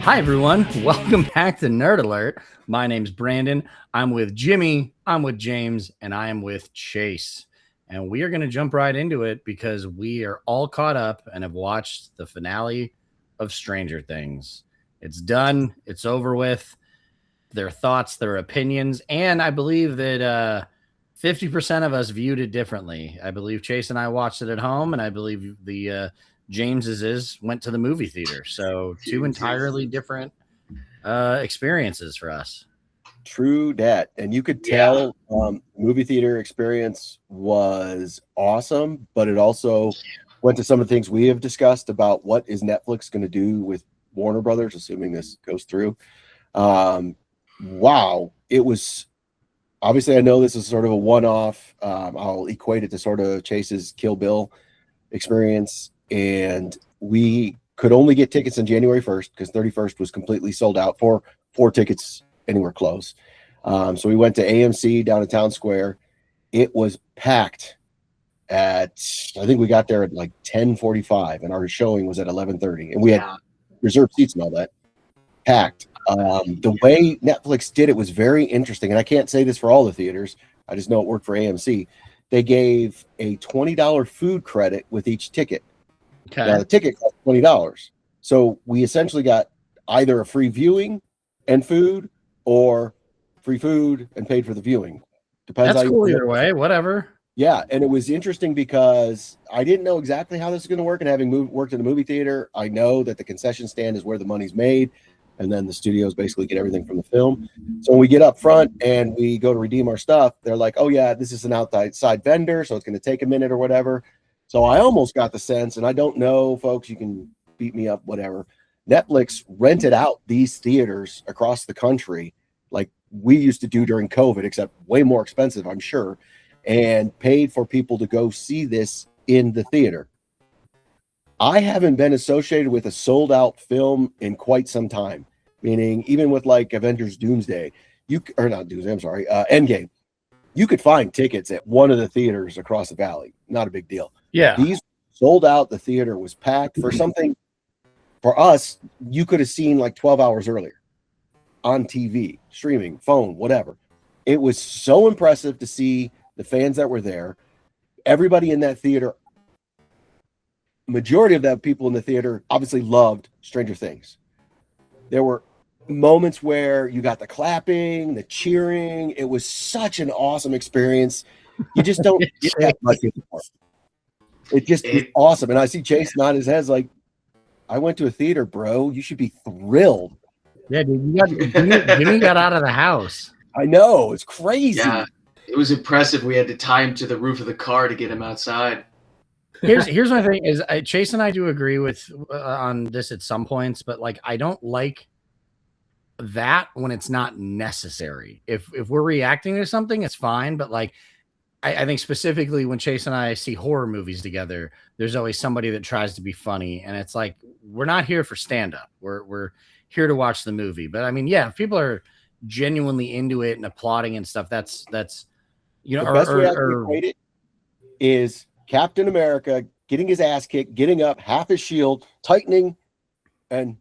Hi, everyone. Welcome back to Nerd Alert. My name's Brandon. I'm with Jimmy. I'm with James. And I am with Chase. And we are going to jump right into it because we are all caught up and have watched the finale of Stranger Things. It's done. It's over with. Their thoughts, their opinions. And I believe that 50% of us viewed it differently. I believe Chase and I watched it at home. And I believe the James's went to the movie theater. So two entirely different experiences for us. True that. And you could tell movie theater experience was awesome, but it also went to some of the things we have discussed about what is Netflix going to do with Warner Brothers, assuming this goes through. Wow. It was obviously, I know this is sort of a one-off. I'll equate it to sort of Chase's Kill Bill experience. And we could only get tickets on January 1st because 31st was completely sold out for 4 tickets anywhere close. So we went to AMC down at Town Square. It was packed I think we got there at like 10:45 and our showing was at 11:30 and we had reserved seats and all that. Packed. The way Netflix did it was very interesting. And I can't say this for all the theaters. I just know it worked for AMC. They gave a $20 food credit with each ticket. Okay. Now the ticket cost $20. So we essentially got either a free viewing and food or free food and paid for the viewing. Depends. That's cool either way, whatever. Yeah, and it was interesting because I didn't know exactly how this is going to work, and having worked in a movie theater, I know that the concession stand is where the money's made, and then the studios basically get everything from the film. So when we get up front and we go to redeem our stuff, they're like, oh yeah, this is an outside vendor, so it's going to take a minute or whatever. So I almost got the sense, and I don't know, folks, you can beat me up, whatever. Netflix rented out these theaters across the country like we used to do during COVID, except way more expensive, I'm sure, and paid for people to go see this in the theater. I haven't been associated with a sold-out film in quite some time, meaning even with like Avengers Doomsday, Endgame, you could find tickets at one of the theaters across the valley. Not a big deal. Yeah. These sold out. The theater was packed for something. For us, you could have seen like 12 hours earlier on TV, streaming, phone, whatever. It was so impressive to see the fans that were there. Everybody in that theater, majority of that people in the theater obviously loved Stranger Things. There were moments where you got the clapping, the cheering. It was such an awesome experience. You just don't get that much anymore. It just is awesome. And I see Chase nod his head like, I went to a theater, bro. You should be thrilled. Yeah, dude. Jimmy got out of the house. I know. It's crazy. Yeah, it was impressive. We had to tie him to the roof of the car to get him outside. Here's my thing is Chase and I do agree with on this at some points, but like I don't like that when it's not necessary. If we're reacting to something, it's fine. But like I think specifically when Chase and I see horror movies together, there's always somebody that tries to be funny, and it's like we're not here for stand-up. We're here to watch the movie. But I mean, yeah, if people are genuinely into it and applauding and stuff, that's you know, the best way I can equate it is Captain America getting his ass kicked, getting up, half his shield, tightening, and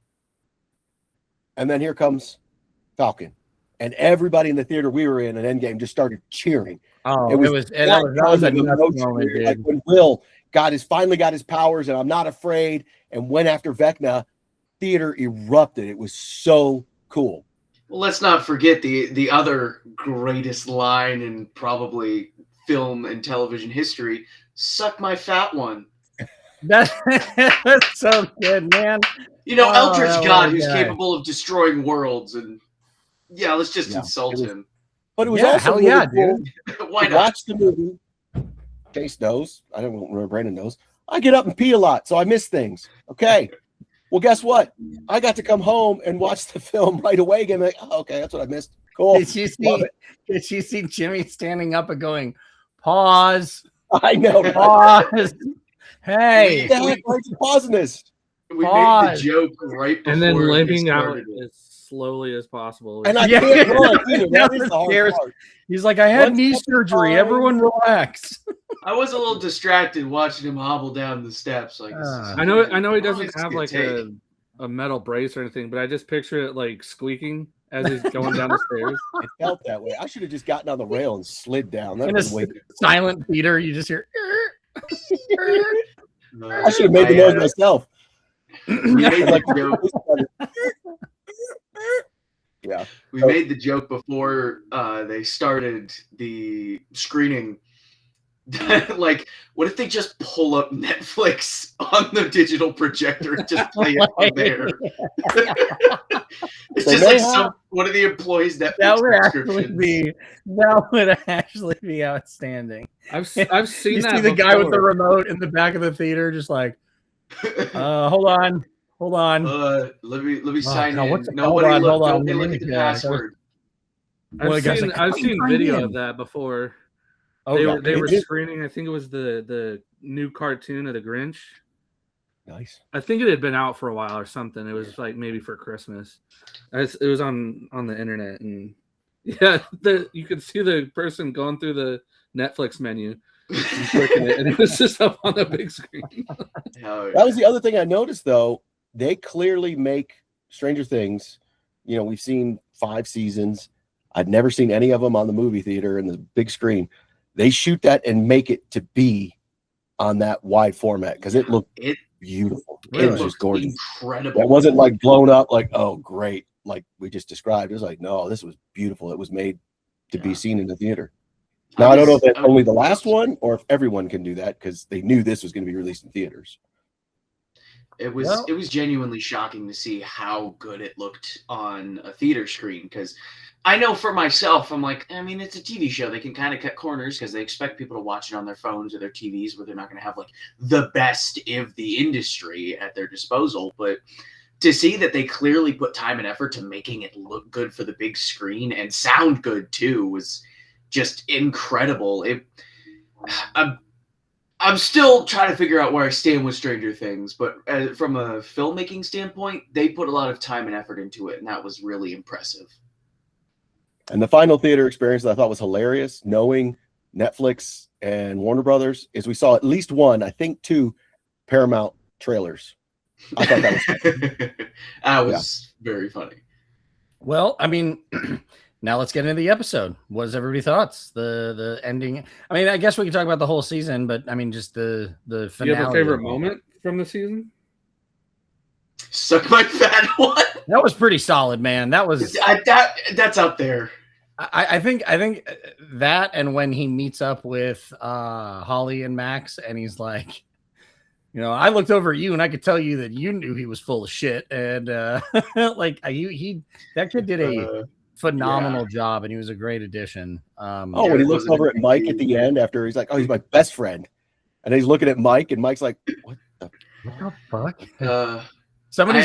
then here comes Falcon. And everybody in the theater we were in an Endgame just started cheering. Oh, that was a nuts moment, dude. Like when Will finally got his powers and I'm not afraid and went after Vecna, theater erupted. It was so cool. Well, let's not forget the other greatest line in probably film and television history, "Suck my fat one." That's so good, man. You know, Eldritch God who's capable of destroying worlds, and let's just insult him. But it was also hell yeah, dude. Why not? Watch the movie. Chase knows. I don't remember. Brandon knows. I get up and pee a lot, so I miss things. Okay. Well, guess what? I got to come home and watch the film right away again. Like, oh, okay, that's what I missed. Cool. Did you see Jimmy standing up and going, pause? I know. Pause. Hey. Why are you pausing this? We made the joke right before and then limping out as slowly as possible. And I can't run either. That is the hard part. He's like, I had knee surgery. Everyone relax. I was a little distracted watching him hobble down the steps. Like, I know he doesn't have like a a metal brace or anything, but I just picture it like squeaking as he's going down the stairs. It felt that way. I should have just gotten on the rail and slid down. That In a was way. silent theater, you just hear. I should have made the noise myself. We made the joke. Yeah, we made the joke before they started the screening. Like, what if they just pull up Netflix on the digital projector and just play it from there? It's just like one of the employees Netflix that would actually be outstanding. I've seen that. See the guy with the remote in the back of the theater, just like, hold on. Let me sign in. Hold Nobody on. look at the password. I've seen video of that before. Oh, they were screening. I think it was the new cartoon of the Grinch. Nice. I think it had been out for a while or something. It was like maybe for Christmas. It was on the internet, and yeah, you could see the person going through the Netflix menu and clicking it, and it was just up on the big screen. That was the other thing I noticed, though. They clearly make Stranger Things. You know, we've seen 5 seasons. I'd never seen any of them on the movie theater and the big screen. They shoot that and make it to be on that wide format because it looked beautiful. It was just gorgeous. Incredible. It wasn't like blown up like, oh, great, like we just described. It was like, no, this was beautiful. It was made to be seen in the theater. Now, I don't know if that's only the last one or if everyone can do that because they knew this was going to be released in theaters. It was genuinely shocking to see how good it looked on a theater screen because I know for myself, I'm like, I mean, it's a TV show. They can kind of cut corners because they expect people to watch it on their phones or their TVs where they're not going to have like the best of the industry at their disposal. But to see that they clearly put time and effort to making it look good for the big screen and sound good too was just incredible. I'm still trying to figure out where I stand with Stranger Things, but from a filmmaking standpoint, they put a lot of time and effort into it, and that was really impressive. And the final theater experience that I thought was hilarious, knowing Netflix and Warner Brothers, is we saw at least one, I think 2 Paramount trailers. I thought that was very funny. Well, I mean, now let's get into the episode. What is everybody's thoughts? The ending. I mean, I guess we can talk about the whole season, but I mean, just the finale. Do you have a favorite moment from the season? Suck my fat one. That was pretty solid, man. That was that's up there. I think that, and when he meets up with Holly and Max, and he's like, you know, I looked over at you and I could tell you that you knew he was full of shit, and like that kid did a phenomenal job, and he was a great addition. When he looks over at Mike at the end after he's like, oh, he's my best friend, and he's looking at Mike, and Mike's like, what the fuck? Somebody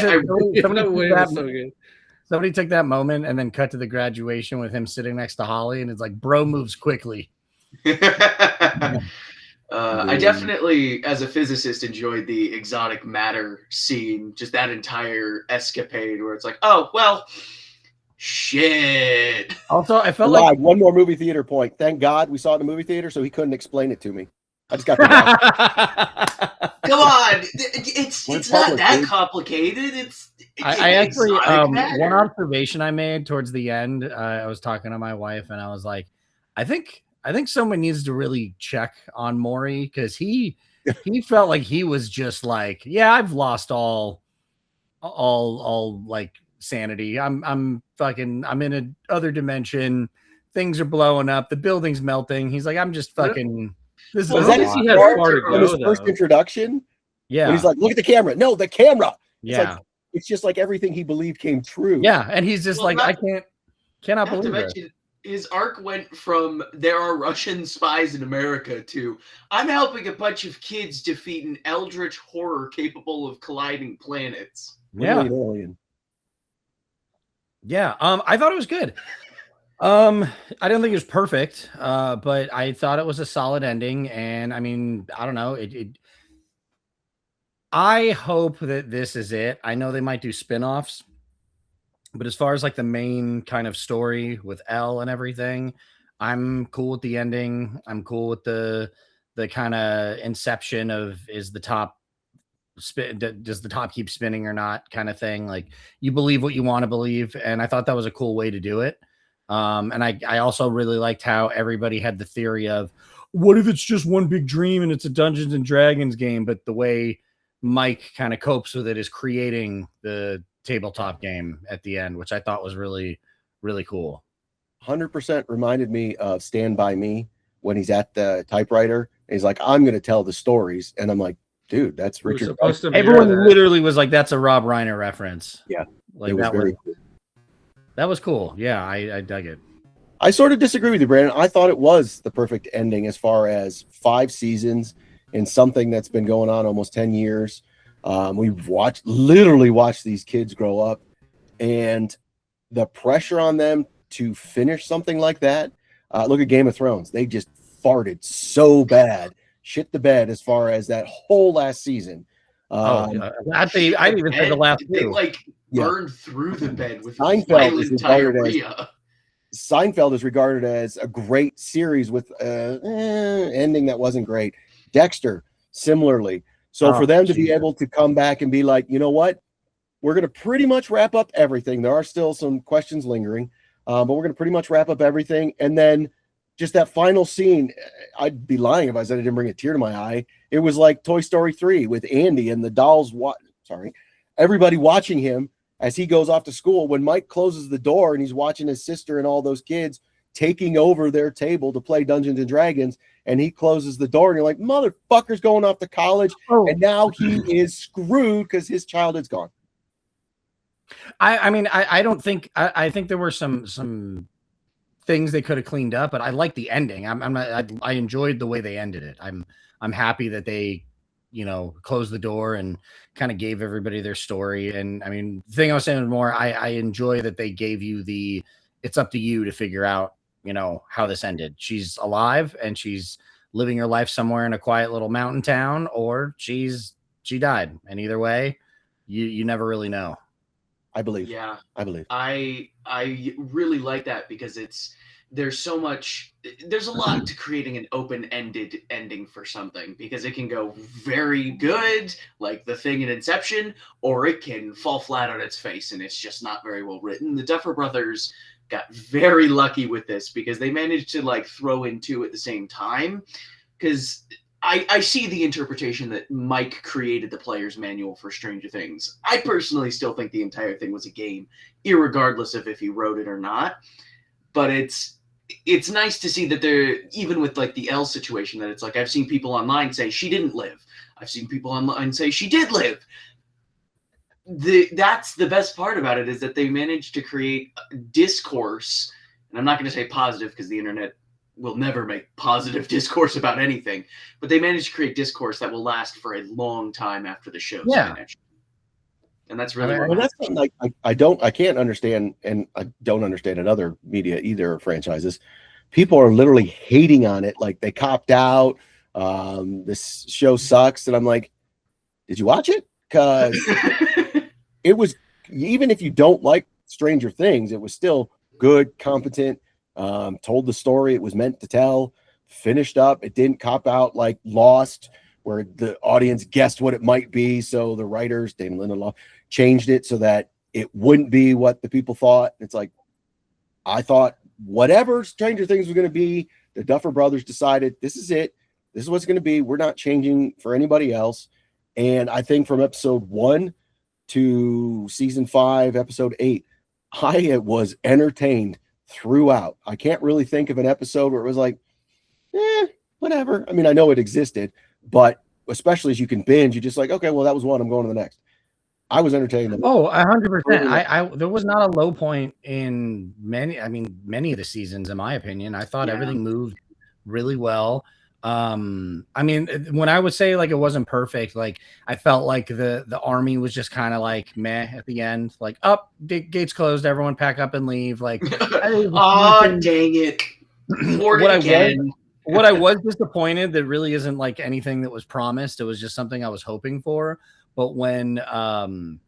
took that moment and then cut to the graduation with him sitting next to Holly, and it's like, bro moves quickly. I definitely, as a physicist, enjoyed the exotic matter scene, just that entire escapade where it's like, oh, well, shit. Also, I felt like one more movie theater point. Thank God we saw it in the movie theater, so he couldn't explain it to me. I just got to Come on, it's not that complicated. I actually one observation I made towards the end. I was talking to my wife and I was like, I think someone needs to really check on Maury because he felt like he was just like, yeah, I've lost all like sanity. I'm in another dimension. Things are blowing up. The building's melting. He's like, I'm just fucking. This is he had far to go, his first introduction. Yeah, when he's like, look at the camera. No, the camera. It's just like everything he believed came true. Yeah, and he's just I cannot believe it. His arc went from there are Russian spies in America to I'm helping a bunch of kids defeat an eldritch horror capable of colliding planets. Yeah. Yeah. I thought it was good. I don't think it was perfect, but I thought it was a solid ending. And I mean, I don't know. I hope that this is it. I know they might do spinoffs, but as far as like the main kind of story with Elle and everything, I'm cool with the ending. I'm cool with the kind of inception of is the top does the top keep spinning or not kind of thing. Like you believe what you want to believe. And I thought that was a cool way to do it. And I also really liked how everybody had the theory of what if it's just one big dream and it's a Dungeons and Dragons game, but the way Mike kind of copes with it is creating the tabletop game at the end, which I thought was really, really cool. 100% reminded me of Stand By Me when he's at the typewriter. And he's like, I'm going to tell the stories. And I'm like, dude, that's Richard. Everyone literally was like, that's a Rob Reiner reference. Yeah. Like that was cool. Yeah, I dug it. I sort of disagree with you, Brandon. I thought it was the perfect ending as far as 5 seasons and something that's been going on almost 10 years. We've literally watched these kids grow up, and the pressure on them to finish something like that. Look at Game of Thrones. They just farted so bad, shit the bed as far as that whole last season. I even say the last they burned through the bed with Seinfeld is diarrhea. Seinfeld is regarded as a great series with ending that wasn't great. Dexter, similarly. So for them to be able to come back and be like, you know what, we're going to pretty much wrap up everything. There are still some questions lingering, but we're going to pretty much wrap up everything. And then just that final scene, I'd be lying if I said I didn't bring a tear to my eye. It was like Toy Story 3 with Andy and the dolls. Everybody watching him as he goes off to school. When Mike closes the door and he's watching his sister and all those kids taking over their table to play Dungeons and Dragons, and he closes the door and you're like, motherfucker's going off to college. And now he is screwed because his childhood's gone. I don't think, I think there were some things they could have cleaned up, but I like the ending. I enjoyed the way they ended it. I'm happy that they, closed the door and kind of gave everybody their story. And I mean, the thing I was saying more, I enjoy that they gave you it's up to you to figure out, how this ended. She's alive and she's living her life somewhere in a quiet little mountain town, or she died. And either way, you never really know. I believe. Yeah, I believe. I really like that because there's a lot to creating an open-ended ending for something, because it can go very good, like The Thing in Inception, or it can fall flat on its face and it's just not very well written. The Duffer Brothers got very lucky with this because they managed to throw in 2 at the same time, because I see the interpretation that Mike created the player's manual for Stranger Things. I personally still think the entire thing was a game, irregardless of if he wrote it or not. But it's nice to see that they're, even with the Elle situation, that it's I've seen people online say she didn't live. I've seen people online say she did live. That's the best part about it, is that they managed to create discourse. And I'm not going to say positive, because the internet will never make positive discourse about anything, but they managed to create discourse that will last for a long time after the show's finished. And that's really I can't understand, and I don't understand in other media either, franchises. People are literally hating on it, like they copped out. This show sucks, and I'm like, did you watch it? Because it was, even if you don't like Stranger Things, it was still good, competent. Told the story it was meant to tell, finished up. It didn't cop out like Lost, where the audience guessed what it might be. So the writers, Damon Lindelof, changed it so that it wouldn't be what the people thought. It's like, I thought whatever Stranger Things was going to be, the Duffer Brothers decided this is it. This is what's going to be. We're not changing for anybody else. And I think from episode 1 to season 5, episode 8, I was entertained throughout. I can't really think of an episode where it was like, whatever. I mean, I know it existed, but especially as you can binge, you're just like, okay, well, that was one. I'm going to the next. I was entertained. 100%. There was not a low point in many of the seasons, in my opinion. I thought everything moved really well. I mean, when I would say it wasn't perfect, I felt like the army was just kind of meh at the end, gates closed, everyone pack up and leave. Dang it. What I was disappointed that really isn't anything that was promised. It was just something I was hoping for. But when the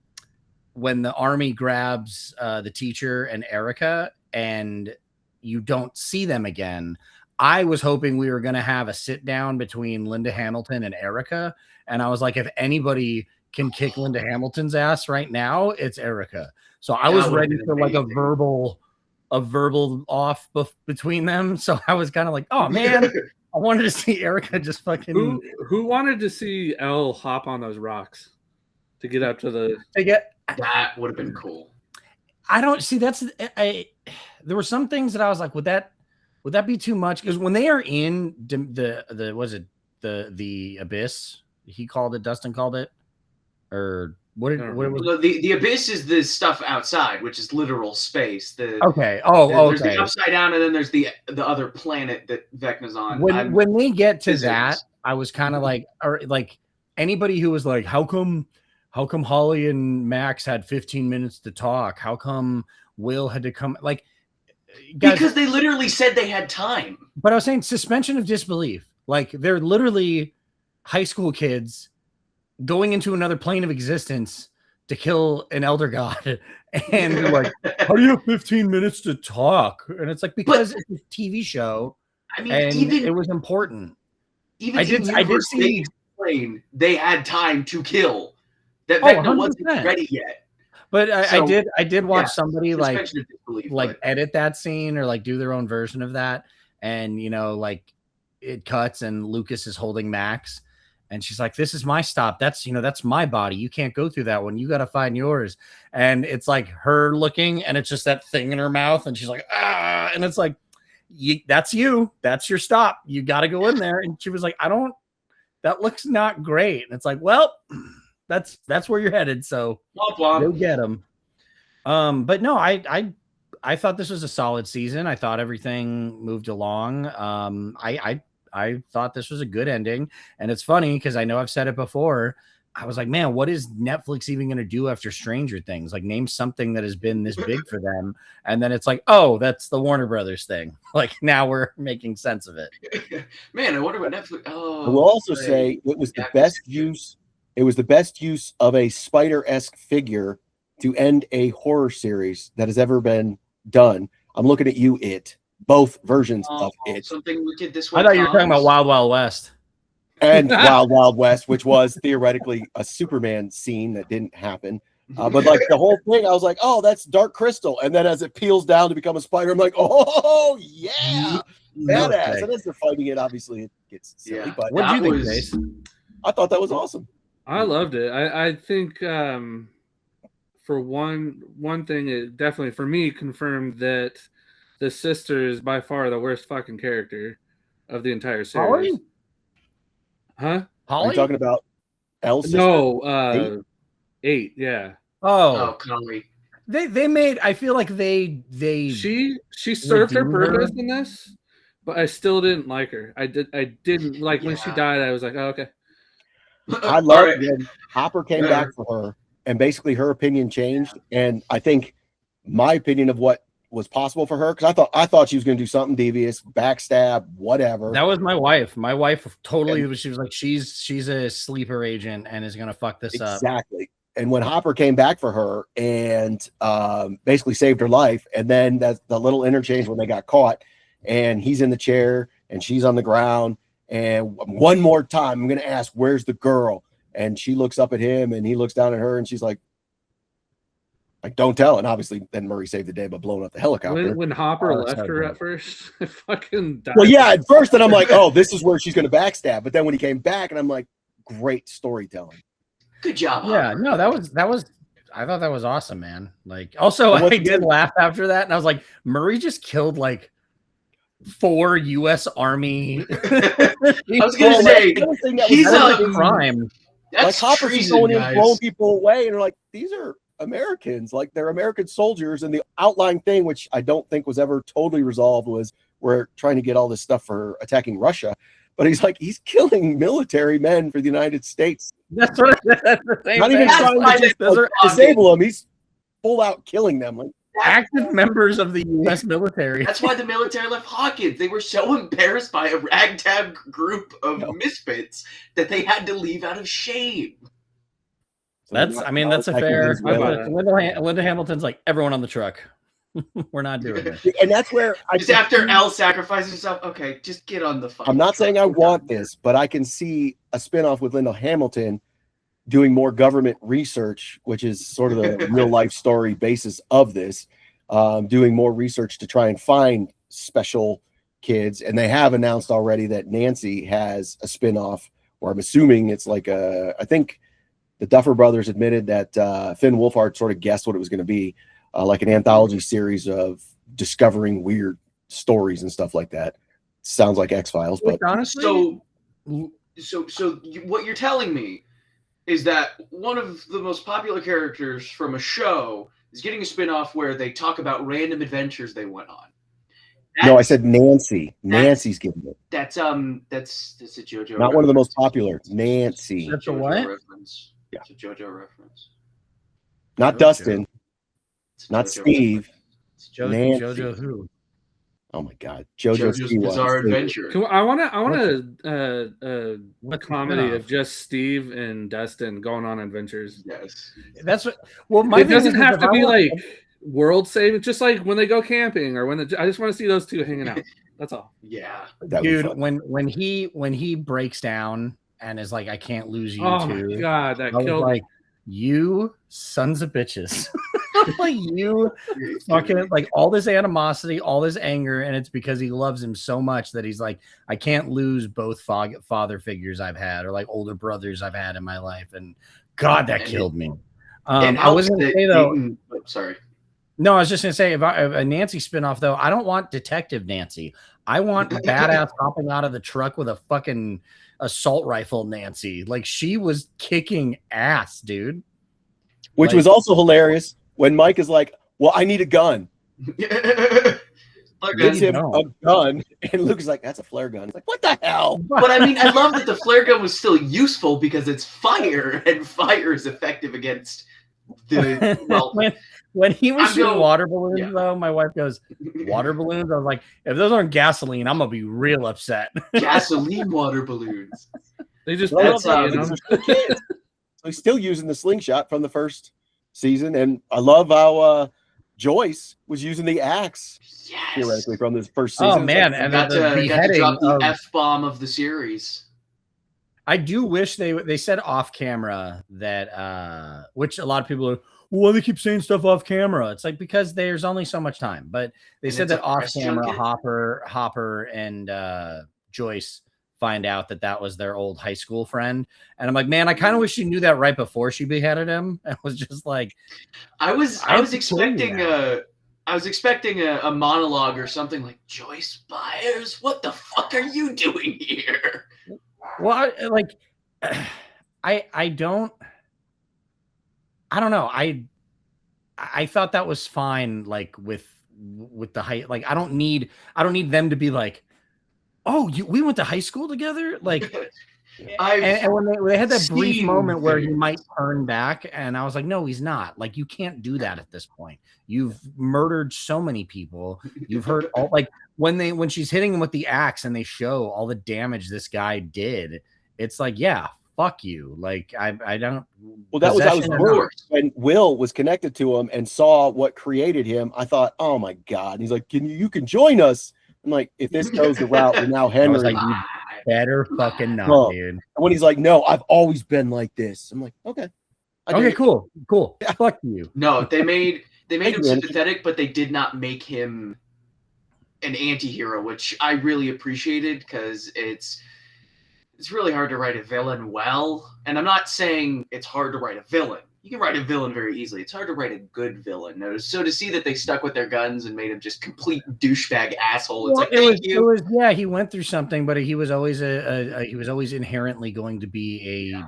army grabs the teacher and Erica and you don't see them again, I was hoping we were going to have a sit down between Linda Hamilton and Erica. And I was like, if anybody can kick Linda Hamilton's ass right now, it's Erica. So I was ready for like a verbal off between them. So I was kind of like, oh man, I wanted to see Erica just fucking. Who wanted to see Elle hop on those rocks to get up to the? That would have been cool. I don't see there were some things that I was like, would that be too much? Because when they are in the abyss, Dustin called it, or what was the abyss is the stuff outside, which is literal space. There's the upside down, and then there's the other planet that Vecna's on. When they get to that, I was kind of like, or like anybody who was like, how come Holly and Max had 15 minutes to talk? How come Will had to come? Like, guys, because they literally said they had time. But I was saying suspension of disbelief. Like, they're literally high school kids going into another plane of existence to kill an elder god. And you're like, how do you have 15 minutes to talk? And it's like, because it's a TV show. I mean, and it was important. I did see they had time to kill. That Vecna wasn't ready yet. But I did watch somebody like edit that scene or like do their own version of that. And, you know, like it cuts and Lucas is holding Max and she's like, this is my stop. That's my body. You can't go through that one. You got to find yours. And it's like her looking and it's just that thing in her mouth. And she's like, ah, and it's like, that's you. That's your stop. You got to go in there. And she was like, that looks not great. And it's like, well, that's where you're headed. So go get them. But no, I thought this was a solid season. I thought everything moved along. I thought this was a good ending. And it's funny because I know I've said it before. I was like, man, what is Netflix even going to do after Stranger Things? Like, name something that has been this big for them. And then it's like, oh, that's the Warner Brothers thing. Like, now we're making sense of it. Man, I wonder what Netflix. Oh, I will also say it was the best use. It was the best use of a Spider-esque figure to end a horror series that has ever been done. I'm looking at you, both versions of it. Something wicked this way. I thought you were talking about Wild Wild West. And Wild Wild West, which was theoretically a Superman scene that didn't happen. But like the whole thing, I was like, oh, that's Dark Crystal. And then as it peels down to become a spider, I'm like, oh, yeah. Badass. And as they're fighting it, obviously it gets silly. Yeah. But what do you think, Chase? I thought that was awesome. I loved it. I think for one thing, it definitely for me confirmed that the sister is by far the worst fucking character of the entire series. Holly? Huh? Holly? Are you talking about Elsa? No, 8, yeah. Oh, Connery. They made. I feel like they. She served her purpose in this, but I still didn't like her. I didn't like when she died. I was like, oh, okay. I loved when Hopper came back for her, and basically her opinion changed. And I think my opinion of what was possible for her, because I thought she was going to do something devious, backstab, whatever. That was my wife. My wife totally. She was like, she's a sleeper agent and is going to fuck this up. Exactly. And when Hopper came back for her and basically saved her life, and then that's the little interchange when they got caught, and he's in the chair and she's on the ground. And one more time, I'm going to ask, where's the girl? And she looks up at him and he looks down at her and she's like, don't tell. And obviously then Murray saved the day by blowing up the helicopter. When Hopper left her at first, I fucking died. Well, yeah, at first, and I'm like, oh, this is where she's going to backstab. But then when he came back and I'm like, great storytelling. Good job. Yeah, no, that was, I thought that was awesome, man. Like, also, I did laugh after that. And I was like, Murray just killed like 4 U.S. Army. I was going to say, he's a crime. Like Hopper's going in, blowing people away, and they're like, these are Americans, like they're American soldiers. And the outlying thing, which I don't think was ever totally resolved, was we're trying to get all this stuff for attacking Russia. But he's like, he's killing military men for the United States. That's what that's the same. Not even trying to just disable them. He's full out killing them. Like active members of the U.S. military. That's why the military left Hawkins. They were so embarrassed by a ragtag group of misfits that they had to leave out of shame. That's a fair. Linda Hamilton's like, everyone on the truck. We're not doing this. And that's where after Elle sacrifices herself, okay, just get on the phone. I'm not saying I want this, but I can see a spinoff with Linda Hamilton doing more government research, which is sort of the real life story basis of this, doing more research to try and find special kids. And they have announced already that Nancy has a spinoff, or I'm assuming it's like I think the Duffer Brothers admitted that Finn Wolfhard sort of guessed what it was going to be, like an anthology series of discovering weird stories and stuff like that. Sounds like X-Files, but honestly, so what you're telling me is that one of the most popular characters from a show is getting a spinoff where they talk about random adventures they went on. No, I said Nancy. Nancy's getting it. That's a JoJo. Not one of the most popular. Nancy. That's a what? Reference. Yeah. It's a JoJo reference. Not JoJo. Dustin. It's a Not JoJo Steve. It's Nancy. JoJo who? Oh my God, JoJo's Bizarre Adventure. I want a What's the comedy spin-off? of just Steve and Dustin going on adventures. Yes. That's what. Well, my It thing doesn't is have if to I be want- like world saving, just like when they go camping or I just want to see those two hanging out. That's all. Yeah. That'd be dude. fun. When he breaks down and is like, I can't lose you Oh too. my god, that I was killed like, you sons of bitches. Like you fucking like all this animosity, all this anger, and it's because he loves him so much that he's like, I can't lose both father figures I've had or like older brothers I've had in my life. And God, that killed me. I was gonna say though, sorry. no, I was just gonna say if a Nancy spinoff though, I don't want Detective Nancy. I want badass hopping out of the truck with a fucking assault rifle Nancy. Like she was kicking ass, dude. Which Like- was also hilarious when Mike is like, well, I need a gun. Like, Gives you him don't. a gun, and Luke is like, that's a flare gun. He's like, what the hell? but I mean, I love that the flare gun was still useful because it's fire, and fire is effective against the well. when he was I'm shooting going- water balloons, yeah. though, my wife goes, water balloons. I was like, if those aren't gasoline, I'm gonna be real upset. gasoline water balloons. They just But I That's, love how you these are still kids. So he's still using the slingshot from the first season, and I love how Joyce was using the axe Yes. theoretically from this first season. Oh It's man, like, and Got the to beheading drop the of- F-bomb of the series. I do wish they said off camera that which a lot of people are, well, they keep saying stuff off camera. It's like because there's only so much time. But they And said it's a that off press camera junket. Hopper and Joyce find out that was their old high school friend. And I'm like, man, I kind of wish she knew that right before she beheaded him. And was just like, I was I have to tell you expecting that. I was expecting a monologue or something like, Joyce Byers, what the fuck are you doing here? well, I don't know. I thought that was fine. Like with the height, like I don't need them to be like, oh, we went to high school together. Like, and when they had that brief seen moment where he things. might turn back, and I was like, no, he's not. Like, you can't do that at this point. You've murdered so many people. You've hurt all. Like when she's hitting him with the axe, and they show all the damage this guy did. It's like, yeah, fuck you. Like I don't. well, that was how it possession was or not. worse. When Will was connected to him and saw what created him, I thought, oh my God. And he's like, you can join us. I'm like, if this goes the route with now I was Henry, like, you better fucking not, Well, dude. and when he's like, no, I've always been like this. I'm like, okay. I Okay, dig it. cool. Fuck you. No, they made him you, man. sympathetic, but they did not make him an anti-hero, which I really appreciated because it's really hard to write a villain well. And I'm not saying it's hard to write a villain. You can write a villain very easily. It's hard to write a good villain. So to see that they stuck with their guns and made him just complete douchebag asshole, it's Well, like, thank you. yeah, he went through something, but he was always he was always inherently going to be a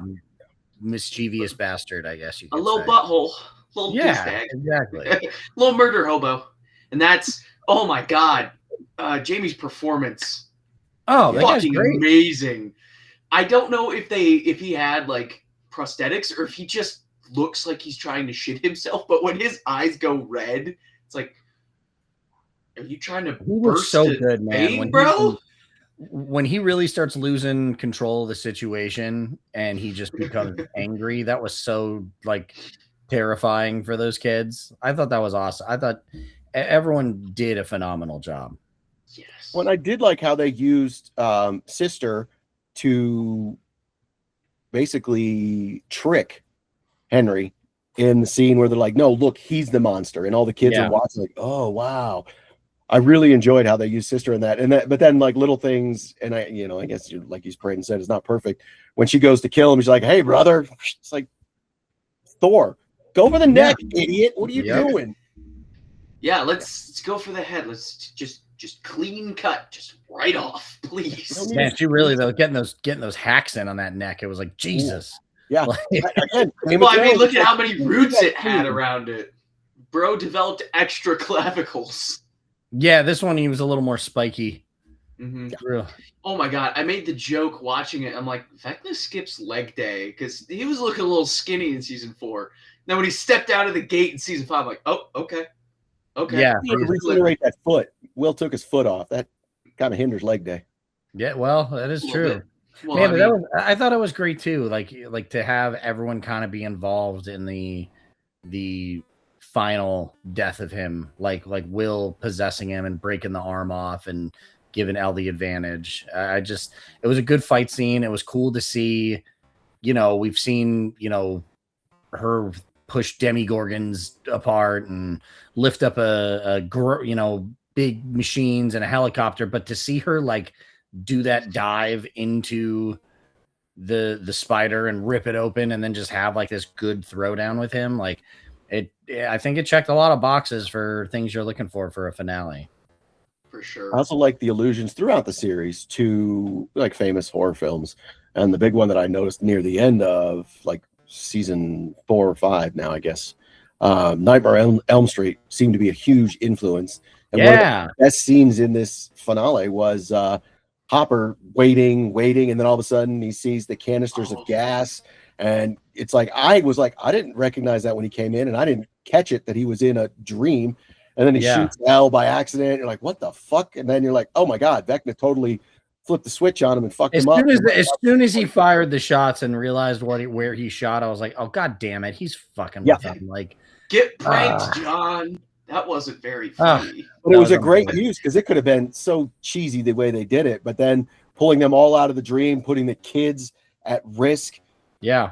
mischievous bastard, I guess you could A little say. butthole, little Yeah, douchebag. exactly. Little murder hobo. And that's, oh my God, Jamie's performance. Oh, that guy's Fucking great. amazing. I don't know if he had like prosthetics or if he just looks like he's trying to shit himself, but when his eyes go red, it's like, are you trying to He was burst so a good, man. vein, bro? When he really starts losing control of the situation and he just becomes angry, that was so like terrifying for those kids. I thought that was awesome. I thought everyone did a phenomenal job. Yes. When I did like how they used Sister to basically trick Henry in the scene where they're like, no, look, he's the monster. And all the kids are watching like, oh, wow. I really enjoyed how they used sister in that. But then like little things, and I guess like he's prayed and said, it's not perfect. When she goes to kill him, she's like, hey, brother. It's like, Thor, go for the neck, idiot. What are you doing? Yeah, let's go for the head. Let's just clean cut, just right off, please. Man, she really though getting those hacks in on that neck. It was like Jesus. Yeah. Again, well, I mean, look at how many roots it had around it. Bro developed extra clavicles. Yeah, this one he was a little more spiky. Mm-hmm. Oh my god, I made the joke watching it. I'm like, Vecna skips leg day because he was looking a little skinny in season 4. Then when he stepped out of the gate in season 5, I'm like, oh, okay. Yeah, regenerate that foot. Will took his foot off. That kind of hinders leg day. Yeah, well, that is true. Well, man, I thought it was great too. Like to have everyone kind of be involved in the final death of him, like Will possessing him and breaking the arm off and giving Elle the advantage. It was a good fight scene. It was cool to see. We've seen her push demigorgons apart and lift up a big machines and a helicopter, but to see her like do that dive into the spider and rip it open and then just have like this good throwdown with him, like I think it checked a lot of boxes for things you're looking for a finale. For sure. I also like the allusions throughout the series to like famous horror films, and the big one that I noticed near the end of like season 4 or 5 now, I guess, Nightmare on Elm Street seemed to be a huge influence. And one of the best scenes in this finale was Hopper waiting, and then all of a sudden he sees the canisters of gas, and it's like I didn't recognize that when he came in, and I didn't catch it that he was in a dream, and then he shoots Elle by accident. You're like, what the fuck? And then you're like, oh my god, Vecna totally flipped the switch on him and fucked him up. As soon as he fired the shots and realized where he shot, I was like, oh god damn it, he's fucking with him. Like, get pranked, John. That wasn't very funny. But it was a great use because it could have been so cheesy the way they did it, but then pulling them all out of the dream, putting the kids at risk. Yeah.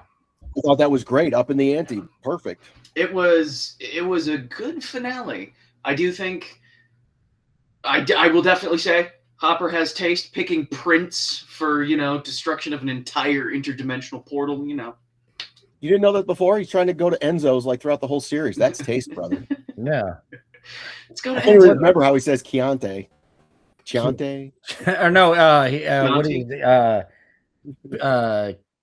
I thought that was great. Up in the ante. Perfect. It was a good finale. I do think I will definitely say Hopper has taste, picking Prince for, destruction of an entire interdimensional portal, You didn't know that before? He's trying to go to Enzo's like throughout the whole series. That's taste, brother. Yeah. Let's go to I can't even remember how he says Chianti. Chianti? Or no, what is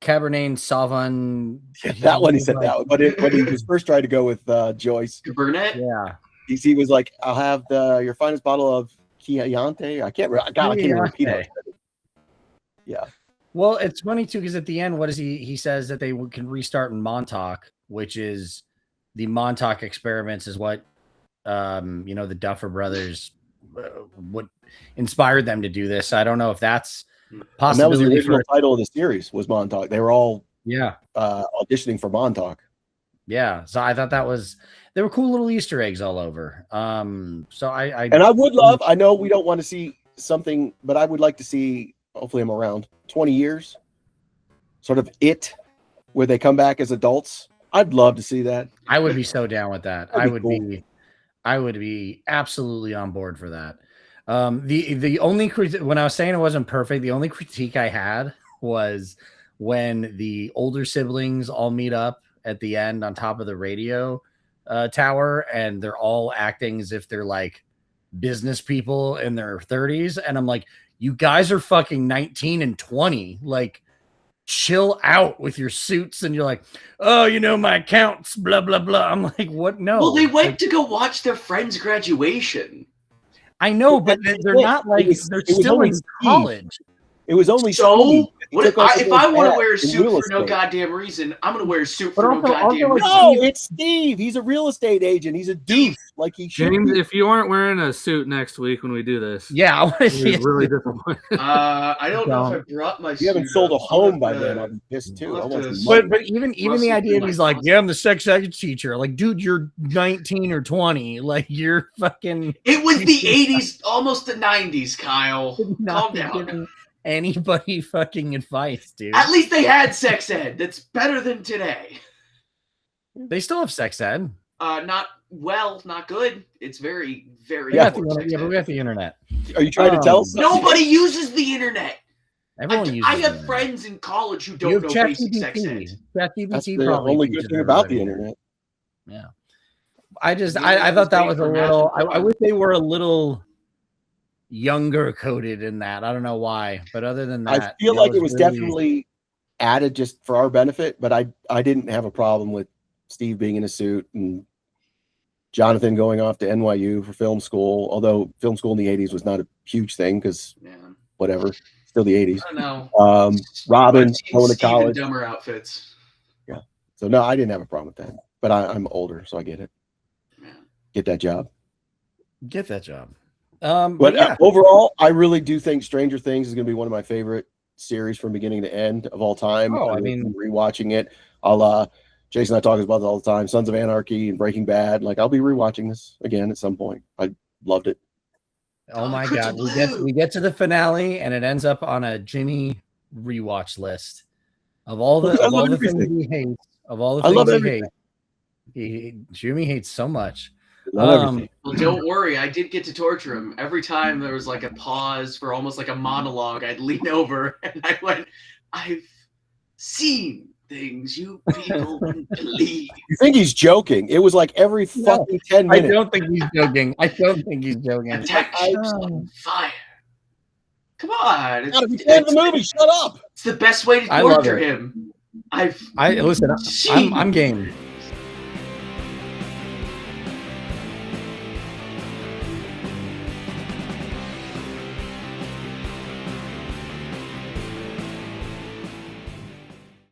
Cabernet Sauvignon. Yeah, that one he said that one. But when he was first trying to go with Joyce. Cabernet? Yeah. He was like, I'll have your finest bottle of Chianti. I can't even repeat it. Yeah. Well, it's funny too, because at the end, what is he says that they can restart in Montauk, which is the Montauk experiments is what the Duffer brothers what inspired them to do this. I don't know if that's possibility. That was the original title of the series was Montauk. They were all auditioning for Montauk. Yeah, so I thought they were cool little Easter eggs all over. So I would love. I know we don't want to see something, but I would like to see. Hopefully, I'm around 20 years. Sort of it, where they come back as adults. I'd love to see that. I would be so down with that. I would be absolutely on board for that. The only when I was saying it wasn't perfect, the only critique I had was when the older siblings all meet up at the end on top of the radio tower, and they're all acting as if they're like business people in their 30s, and I'm like, you guys are fucking 19 and 20, like chill out with your suits. And you're like, oh, my accounts, blah blah blah. I'm like, what? No. Well, they went to go watch their friend's graduation. I know, but they're not like they're still in college. It was only so. If I want to wear a suit for no goddamn reason, I'm going to wear a suit for no goddamn reason. No, it's Steve. He's a real estate agent. He's a doof. Like he should. James, if you aren't wearing a suit next week when we do this, I want to see it. Really disappointed. I don't know if I brought my. You haven't sold a home by then. I'll be pissed too. But even the idea that he's like, I'm the sex ed teacher. Like, dude, you're 19 or 20. Like, you're fucking. It was the 80s, almost the 90s, Kyle. Calm down. anybody fucking advice, dude. At least they had sex ed. That's better than today. They still have sex ed. Not good. It's very, very. Yeah, poor sex but ed. we got the internet. Are you trying to tell us? Nobody uses the internet. Everyone uses. I have the friends in college who You don't have know basic sex ed. ChatGPT That's the probably only teaches good thing about the everybody. internet. Yeah. I Yeah, thought that it's was a great for math little. and I wish they were a little younger coded in that. I don't know why, but other than that, I feel like it was really- definitely added just for our benefit, but I didn't have a problem with Steve being in a suit and Jonathan going off to NYU for film school, although film school in the 80s was not a huge thing because whatever, still the 80s. I don't know. Robin going to Steve in college. dumber outfits. Yeah. So no, I didn't have a problem with that, but I'm older, so I get it. Yeah. Get that job. Get that job. But yeah. Overall, I really do think Stranger Things is going to be one of my favorite series from beginning to end of all time. Oh, I mean, rewatching it. Jason and I talk about it all the time. Sons of Anarchy and Breaking Bad. Like, I'll be rewatching this again at some point. I loved it. Oh my god, we get to the finale and it ends up on a Jimmy rewatch list of all the things he hates. Of all the things he hates, Jimmy hates so much. Well, don't worry. I did get to torture him. Every time there was like a pause for almost like a monologue, I'd lean over and I went, "I've seen things you people wouldn't believe." You think he's joking? It was like every fucking 10 minutes. I don't think he's joking. Attack ships on fire. Come on. It's the end of the movie. Shut up. It's the best way to torture him. Listen. I'm game.